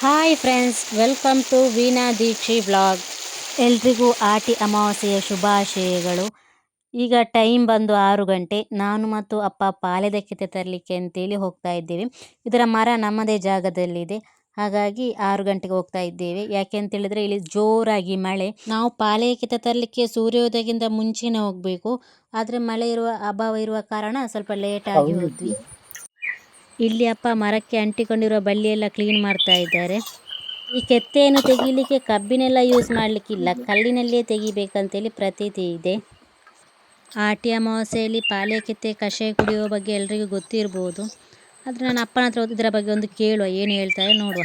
Hi friends, welcome to Veena Dikshi vlog. ಎಲ್ರಿಗೂ ಆಟಿ ಅಮಾವಾಸ್ಯೆಯ ಶುಭಾಶಯಗಳು. ಈಗ ಟೈಮ್ ಬಂದು 6 ಗಂಟೆ. ನಾನು ಮತ್ತು ಅಪ್ಪ ಪಾಲೆದಕ್ಕಿತೆ ತರಲಿಕ್ಕೆ ಅಂತೇಳಿ ಹೋಗ್ತಾ ಇದ್ದೇವೆ. ಇದರ ಮರ ನಮ್ಮದೇ ಜಾಗದಲ್ಲಿದೆ, ಹಾಗಾಗಿ 6 ಗಂಟೆಗೆ ಹೋಗ್ತಾ ಇದ್ದೇವೆ. ಯಾಕೆ ಅಂತೇಳಿದರೆ ಇಲ್ಲಿ ಜೋರಾಗಿ ಮಳೆ. ನಾವು ಪಾಲೆಯಕ್ಕಿತ ತರಲಿಕ್ಕೆ ಸೂರ್ಯೋದಯಕ್ಕಿಂತ ಮುಂಚೆನೇ ಹೋಗಬೇಕು, ಆದರೆ ಮಳೆ ಇರುವ ಅಭಾವ ಇರುವ ಕಾರಣ ಸ್ವಲ್ಪ ಲೇಟಾಗಿ ಹೋದ್ವಿ. ಇಲ್ಲಿ ಅಪ್ಪ ಮರಕ್ಕೆ ಅಂಟಿಕೊಂಡಿರುವ ಬಳ್ಳಿಯೆಲ್ಲ ಕ್ಲೀನ್ ಮಾಡ್ತಾ ಇದ್ದಾರೆ. ಈ ಕೆತ್ತೆಯನ್ನು ತೆಗೀಲಿಕ್ಕೆ ಕಬ್ಬಿನೆಲ್ಲ ಯೂಸ್ ಮಾಡಲಿಕ್ಕಿಲ್ಲ, ಕಲ್ಲಿನಲ್ಲಿಯೇ ತೆಗಿಬೇಕಂತೇಳಿ ಪ್ರತೀತಿ ಇದೆ. ಆಟಿ ಅಮಾವಾಸ್ಯೆಯಲ್ಲಿ ಪಾಲೆ ಕೆತ್ತೆ ಕಷಾಯ ಕುಡಿಯುವ ಬಗ್ಗೆ ಎಲ್ರಿಗೂ ಗೊತ್ತಿರ್ಬೋದು, ಆದರೆ ನಾನು ಅಪ್ಪನ ಹತ್ರ ಇದರ ಬಗ್ಗೆ ಒಂದು ಕೇಳುವ, ಏನು ಹೇಳ್ತಾರೆ ನೋಡುವ.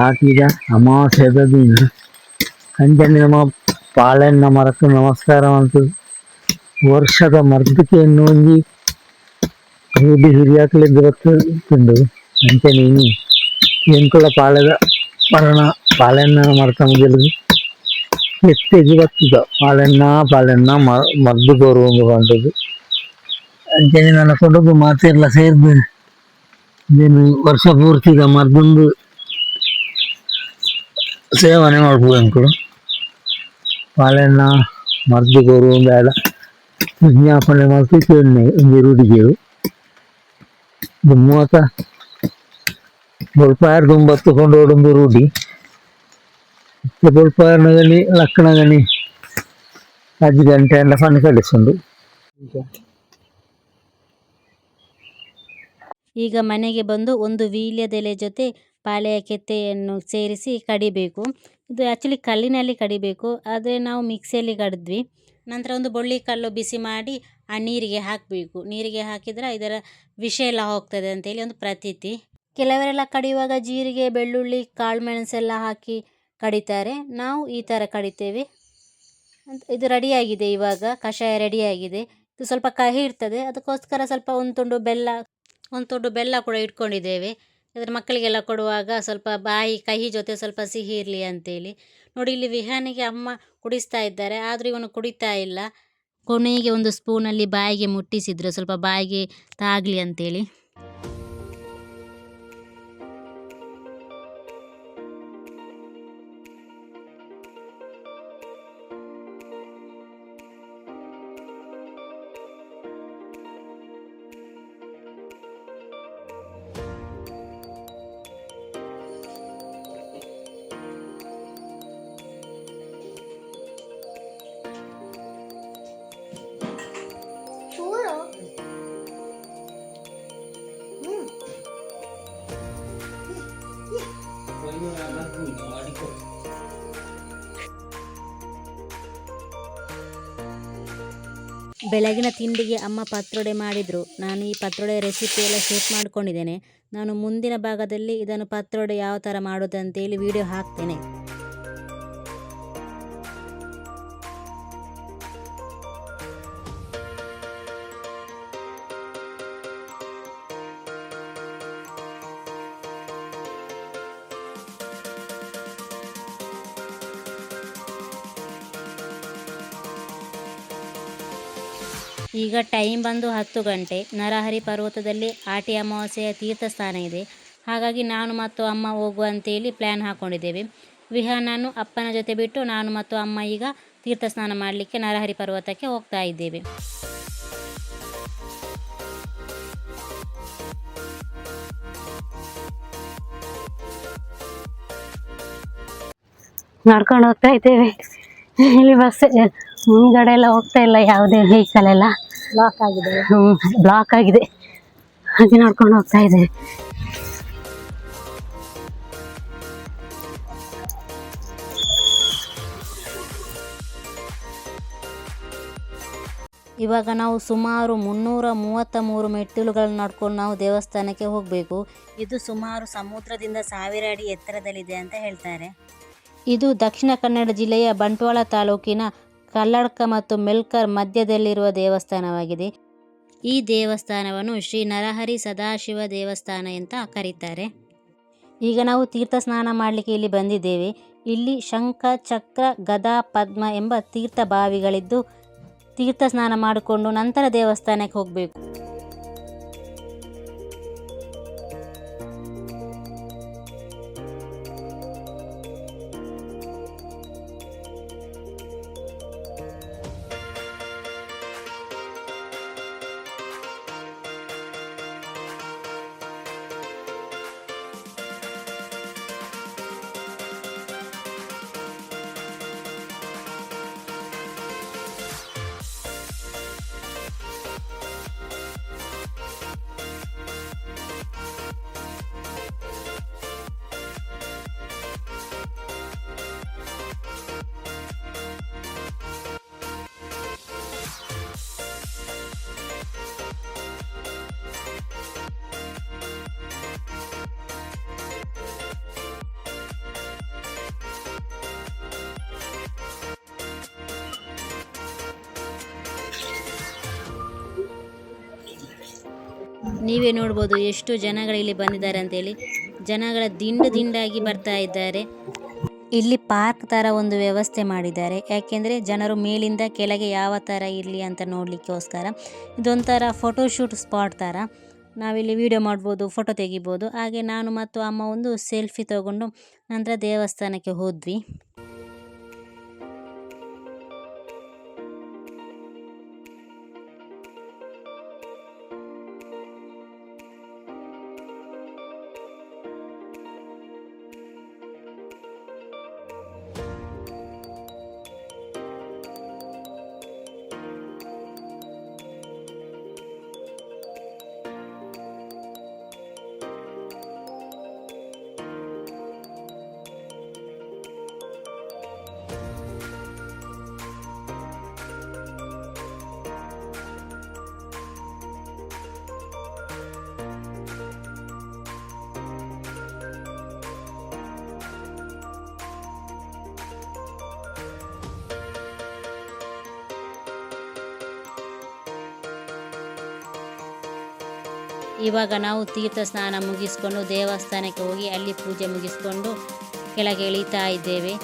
ಆಟಿದ ಅಮಾವಾಸ್ಯದ ದಿನ ಅಂಜನೆ ನಮ್ಮ ಪಾಳೆನ್ನ ಮರಕ್ಕೆ ನಮಸ್ಕಾರ ಅಂತ ವರ್ಷದ ಮರ್ದಕ್ಕೆಯನ್ನು ಒಂಜಿ ರೂಢಿ ಹಿರಿಯಾಕಲಿದ್ದು ಗೊತ್ತಿಂದು ಅಂಚನೆ ಎಂಕುಲ ಪಾಳೆದ ಮರಣ ಪಾಳೆನ್ನ ಮರತ ಮುಗಿಲು ಎತ್ತೆಗೆ ಬರ್ತದ ಪಾಳೆನ್ನ ಮರ್ದು ಕೋರುವಂಗ ಬಂದದ್ದು ಅಂಚನೆ ನನ್ನ ಕೊಡಗು ಮಾತೆಲ್ಲ ಸೇರ್ದು ನೀನು ವರ್ಷ ಪೂರ್ತಿಗ ಮರ್ದೊಂದು ಸೇವನೆ ಮಾಡ್ಬೋದು ಅಂಕುಡು. ಪಾಳೆನ್ನ ಮರ್ದು ಕೋರುವಂಗ ಎಲ್ಲ ವಿಜ್ಞಾಪನೆ ಮಾಡ್ತಿತ್ತು ಒಂದು ರೂಢಿಗೆವು ಮೂವತ್ತ ಬೊಲ್ಪಾಯರ್ ದುಂಬತ್ತು ಕೊಂಡೋಡೊಂದು ರೂಢಿ. ಬೊಲ್ಪಾಯರ್ನ ಗಣಿ ಲಕ್ಕಣ ಗಣಿ 5 ಗಂಟೆ ಎಲ್ಲ ಫನ್ ಕಳಿಸೊಂದು. ಈಗ ಮನೆಗೆ ಬಂದು ಒಂದು ವೀಳ್ಯದೆಲೆ ಜೊತೆ ಪಾಳೆಯ ಕೆತ್ತೆಯನ್ನು ಸೇರಿಸಿ ಕಡಿಬೇಕು. ಇದು ಆ್ಯಕ್ಚುಲಿ ಕಲ್ಲಿನಲ್ಲಿ ಕಡಿಬೇಕು, ಆದರೆ ನಾವು ಮಿಕ್ಸಿಯಲ್ಲಿ ಕಡಿದ್ವಿ. ನಂತರ ಒಂದು ಬೊಳ್ಳಿ ಕಲ್ಲು ಬಿಸಿ ಮಾಡಿ ಆ ನೀರಿಗೆ ಹಾಕಬೇಕು. ನೀರಿಗೆ ಹಾಕಿದರೆ ಇದರ ವಿಷ ಎಲ್ಲ ಹೋಗ್ತದೆ ಅಂತೇಳಿ ಒಂದು ಪ್ರತೀತಿ. ಕೆಲವರೆಲ್ಲ ಕಡಿಯುವಾಗ ಜೀರಿಗೆ, ಬೆಳ್ಳುಳ್ಳಿ, ಕಾಳು ಮೆಣಸೆಲ್ಲ ಹಾಕಿ ಕಡಿತಾರೆ. ನಾವು ಈ ಥರ ಕಡಿತೇವೆ. ಇದು ರೆಡಿಯಾಗಿದೆ, ಇವಾಗ ಕಷಾಯ ರೆಡಿಯಾಗಿದೆ. ಇದು ಸ್ವಲ್ಪ ಕಹಿ ಇರ್ತದೆ, ಅದಕ್ಕೋಸ್ಕರ ಸ್ವಲ್ಪ ಒಂದು ತುಂಡು ಬೆಲ್ಲ ಕೂಡ ಇಟ್ಕೊಂಡಿದ್ದೇವೆ. ಅದರ ಮಕ್ಕಳಿಗೆಲ್ಲ ಕೊಡುವಾಗ ಸ್ವಲ್ಪ ಬಾಯಿ ಕಹಿ ಜೊತೆ ಸ್ವಲ್ಪ ಸಿಹಿ ಇರಲಿ ಅಂತೇಳಿ. ನೋಡಿ, ಇಲ್ಲಿ ವಿಹಾನಿಗೆ ಅಮ್ಮ ಕುಡಿಸ್ತಾ ಇದ್ದಾರೆ, ಆದರೂ ಇವನು ಕುಡಿತಾ ಇಲ್ಲ. ಕೊನೆಗೆ ಒಂದು ಸ್ಪೂನಲ್ಲಿ ಬಾಯಿಗೆ ಮುಟ್ಟಿಸಿದ್ರು, ಸ್ವಲ್ಪ ಬಾಯಿಗೆ ತಾಗಲಿ ಅಂತೇಳಿ. ಬೆಳಗಿನ ತಿಂಡಿಗೆ ಅಮ್ಮ ಪತ್ರೊಡೆ ಮಾಡಿದರು. ನಾನು ಈ ಪತ್ರೊಡೆ ರೆಸಿಪಿ ಎಲ್ಲ ಶೇರ್ ಮಾಡ್ಕೊಂಡಿದ್ದೇನೆ. ನಾನು ಮುಂದಿನ ಭಾಗದಲ್ಲಿ ಇದನ್ನು ಪತ್ರೊಡೆ ಯಾವ ಥರ ಮಾಡೋದು ಅಂತೇಳಿ ವಿಡಿಯೋ ಹಾಕ್ತೇನೆ. ಈಗ ಟೈಮ್ ಬಂದು 10 ಗಂಟೆ. ನರಹರಿ ಪರ್ವತದಲ್ಲಿ ಆಟಿ ಅಮಾವಾಸ್ಯೆಯ ತೀರ್ಥಸ್ಥಾನ ಇದೆ, ಹಾಗಾಗಿ ನಾನು ಮತ್ತು ಅಮ್ಮ ಹೋಗುವ ಅಂತೇಳಿ ಪ್ಲ್ಯಾನ್ ಹಾಕ್ಕೊಂಡಿದ್ದೇವೆ. ವಿಹಾನನ್ನು ಅಪ್ಪನ ಜೊತೆ ಬಿಟ್ಟು ನಾನು ಮತ್ತು ಅಮ್ಮ ಈಗ ತೀರ್ಥಸ್ನಾನ ಮಾಡಲಿಕ್ಕೆ ನರಹರಿ ಪರ್ವತಕ್ಕೆ ಹೋಗ್ತಾ ಇದ್ದೇವೆ. ನಡ್ಕೊಂಡು ಹೋಗ್ತಾ ಇದ್ದೇವೆ. ಇಲ್ಲಿ ಬಸ್ ಮುಂದ್ಗಡೆ ಎಲ್ಲ ಹೋಗ್ತಾ ಇಲ್ಲ, ಯಾವುದೇ ವೆಹಿಕಲ್ ಎಲ್ಲ ಬ್ಲಾಕ್ ಆಗಿದೆ, ಹಾಗೆ ನಡ್ಕೊಂಡು ಹೋಗ್ತಾ ಇದ್ದೇವೆ. ಇವಾಗ ನಾವು ಸುಮಾರು 333 ಮೆಟ್ಟಿಲುಗಳನ್ನು ನಡ್ಕೊಂಡು ನಾವು ದೇವಸ್ಥಾನಕ್ಕೆ ಹೋಗಬೇಕು. ಇದು ಸುಮಾರು ಸಮುದ್ರದಿಂದ 1000 ಅಡಿ ಎತ್ತರದಲ್ಲಿದೆ ಅಂತ ಹೇಳ್ತಾರೆ. ಇದು ದಕ್ಷಿಣ ಕನ್ನಡ ಜಿಲ್ಲೆಯ ಬಂಟ್ವಾಳ ತಾಲೂಕಿನ ಕಲ್ಲಡ್ಕ ಮತ್ತು ಮೆಲ್ಕರ್ ಮಧ್ಯದಲ್ಲಿರುವ ದೇವಸ್ಥಾನವಾಗಿದೆ. ಈ ದೇವಸ್ಥಾನವನ್ನು ಶ್ರೀ ನರಹರಿ ಸದಾಶಿವ ದೇವಸ್ಥಾನ ಅಂತ ಕರೀತಾರೆ. ಈಗ ನಾವು ತೀರ್ಥ ಸ್ನಾನ ಮಾಡಲಿಕ್ಕೆ ಇಲ್ಲಿ ಬಂದಿದ್ದೇವೆ. ಇಲ್ಲಿ ಶಂಖ, ಚಕ್ರ, ಗದಾ, ಪದ್ಮ ಎಂಬ ತೀರ್ಥ ಬಾವಿಗಳಿದ್ದು ತೀರ್ಥ ಸ್ನಾನ ಮಾಡಿಕೊಂಡು ನಂತರ ದೇವಸ್ಥಾನಕ್ಕೆ ಹೋಗಬೇಕು. ನೀವೇ ನೋಡ್ಬೋದು ಎಷ್ಟು ಜನಗಳು ಇಲ್ಲಿ ಬಂದಿದ್ದಾರೆ ಅಂತೇಳಿ. ಜನಗಳ ದಿಂಡಾಗಿ ಬರ್ತಾ ಇದ್ದಾರೆ. ಇಲ್ಲಿ ಪಾರ್ಕ್ ಥರ ಒಂದು ವ್ಯವಸ್ಥೆ ಮಾಡಿದ್ದಾರೆ, ಯಾಕೆಂದರೆ ಜನರು ಮೇಲಿಂದ ಕೆಳಗೆ ಯಾವ ಥರ ಇರಲಿ ಅಂತ ನೋಡಲಿಕ್ಕೋಸ್ಕರ. ಇದೊಂಥರ ಫೋಟೋಶೂಟ್ ಸ್ಪಾಟ್ ಥರ. ನಾವಿಲ್ಲಿ ವಿಡಿಯೋ ಮಾಡ್ಬೋದು, ಫೋಟೋ ತೆಗಿಬೋದು. ಹಾಗೆ ನಾನು ಮತ್ತು ಅಮ್ಮ ಒಂದು ಸೆಲ್ಫಿ ತಗೊಂಡು ನಂತರ ದೇವಸ್ಥಾನಕ್ಕೆ ಹೋದ್ವಿ. ಇವಾಗ ನಾವು ತೀರ್ಥ ಸ್ನಾನ ಮುಗಿಸ್ಕೊಂಡು ದೇವಸ್ಥಾನಕ್ಕೆ ಹೋಗಿ ಅಲ್ಲಿ ಪೂಜೆ ಮುಗಿಸ್ಕೊಂಡು ಕೆಳಗೆ ಇಳಿತಾ ಇದ್ದೇವೆ.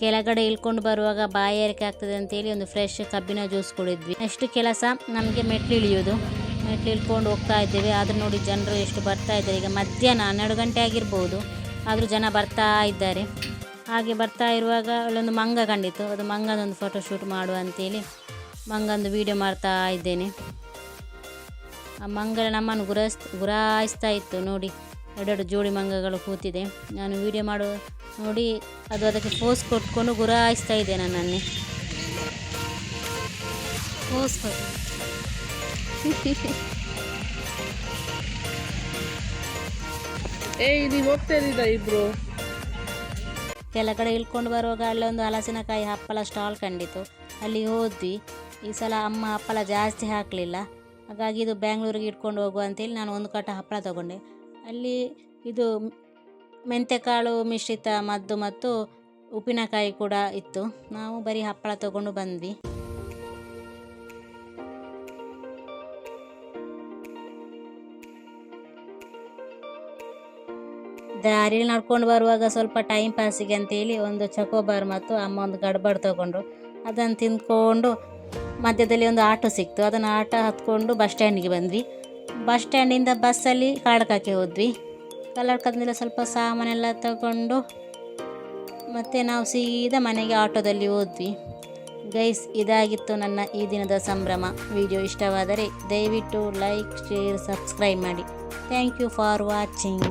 ಕೆಳಗಡೆ ಇಳ್ಕೊಂಡು ಬರುವಾಗ ಬಾಯಾರಿಕೆ ಆಗ್ತದೆ ಅಂತೇಳಿ ಒಂದು ಫ್ರೆಶ್ ಕಬ್ಬಿನ ಜ್ಯೂಸ್ ಕುಡಿದ್ವಿ. ನೆಕ್ಸ್ಟ್ ಕೆಲಸ ನಮಗೆ ಮೆಟ್ಲು ಇಳಿಯೋದು. ಮೆಟ್ಲು ಇಳ್ಕೊಂಡು ಹೋಗ್ತಾ ಇದ್ದೇವೆ. ಆದರೂ ನೋಡಿ ಜನರು ಎಷ್ಟು ಬರ್ತಾ ಇದ್ದಾರೆ. ಈಗ ಮಧ್ಯಾಹ್ನ 12 ಗಂಟೆ ಆಗಿರ್ಬೋದು, ಆದರೂ ಜನ ಬರ್ತಾ ಇದ್ದಾರೆ. ಹಾಗೆ ಬರ್ತಾ ಇರುವಾಗ ಅಲ್ಲೊಂದು ಮಂಗ ಕಂಡಿತು. ಅದು ಮಂಗದೊಂದು ಫೋಟೋ ಶೂಟ್ ಮಾಡುವ ಅಂತೇಳಿ ಮಂಗಂದು ವೀಡಿಯೋ ಮಾಡ್ತಾ ಇದ್ದೇನೆ. ಆ ಮಂಗ ನಮ್ಮನ್ನು ಗುರಾಯಿಸ್ತಾ ಇತ್ತು ನೋಡಿ. ಎರಡೆರಡು ಜೋಡಿ ಮಂಗಗಳು ಕೂತಿದೆ. ನಾನು ವೀಡಿಯೋ ಮಾಡೋ ನೋಡಿ ಅದು ಅದಕ್ಕೆ ಫೋಸ್ ಕೊಟ್ಕೊಂಡು ಗುರಾಯಿಸ್ತಾ ಇದೆ ನನ್ನನ್ನೇ. ಫೋಸ್ ಕೊಟ್ಟು ನೀವು ಹೋಗ್ತಾ ಇದ್ದೀರಾ ಇಬ್ರು? ಕೆಳಗಡೆ ಇಳ್ಕೊಂಡು ಬರುವಾಗ ಅಲ್ಲೊಂದು ಹಲಸಿನಕಾಯಿ ಹಪ್ಪಳ ಸ್ಟಾಲ್ ಕಂಡಿತು. ಅಲ್ಲಿ ಹೋದ್ವಿ. ಈ ಸಲ ಅಮ್ಮ ಹಪ್ಪಳ ಜಾಸ್ತಿ ಹಾಕಲಿಲ್ಲ, ಹಾಗಾಗಿ ಇದು ಬ್ಯಾಂಗ್ಳೂರಿಗೆ ಇಟ್ಕೊಂಡು ಹೋಗುವ ಅಂತೇಳಿ ನಾನು ಒಂದು ಕಟ್ಟ ಹಪ್ಪಳ ತಗೊಂಡೆ. ಅಲ್ಲಿ ಇದು ಮೆಂತೆಕಾಳು ಮಿಶ್ರಿತ ಮದ್ದು ಮತ್ತು ಉಪ್ಪಿನಕಾಯಿ ಕೂಡ ಇತ್ತು. ನಾವು ಬರೀ ಹಪ್ಪಳ ತಗೊಂಡು ಬಂದ್ವಿ. ದಾರಿಯಲ್ಲಿ ನಡ್ಕೊಂಡು ಬರುವಾಗ ಸ್ವಲ್ಪ ಟೈಮ್ ಪಾಸಿಗೆ ಅಂತೇಳಿ ಒಂದು ಚಕೋಬಾರ್ ಮತ್ತು ಅಮ್ಮ ಒಂದು ಗಡ್ಬಡ್ ತಗೊಂಡ್ರು. ಅದನ್ನು ತಿಂದ್ಕೊಂಡು ಮಧ್ಯದಲ್ಲಿ ಒಂದು ಆಟೋ ಸಿಕ್ತು. ಅದನ್ನು ಆಟೋ ಹತ್ಕೊಂಡು ಬಸ್ ಸ್ಟ್ಯಾಂಡಿಗೆ ಬಂದ್ವಿ. ಬಸ್ ಸ್ಟ್ಯಾಂಡಿಂದ ಬಸ್ಸಲ್ಲಿ ಕಾಳಕಕ್ಕೆ ಹೋದ್ವಿ. ಕಾಳಕದಿಂದ ಸ್ವಲ್ಪ ಸಾಮಾನೆಲ್ಲ ತಗೊಂಡು ಮತ್ತು ನಾವು ಸೀದಾ ಮನೆಗೆ ಆಟೋದಲ್ಲಿ ಹೋದ್ವಿ. ಗೈಸ್, ಇದಾಗಿತ್ತು ನನ್ನ ಈ ದಿನದ ಸಂಭ್ರಮ. ವಿಡಿಯೋ ಇಷ್ಟವಾದರೆ ದಯವಿಟ್ಟು ಲೈಕ್, ಶೇರ್, ಸಬ್ಸ್ಕ್ರೈಬ್ ಮಾಡಿ. Thank you for watching.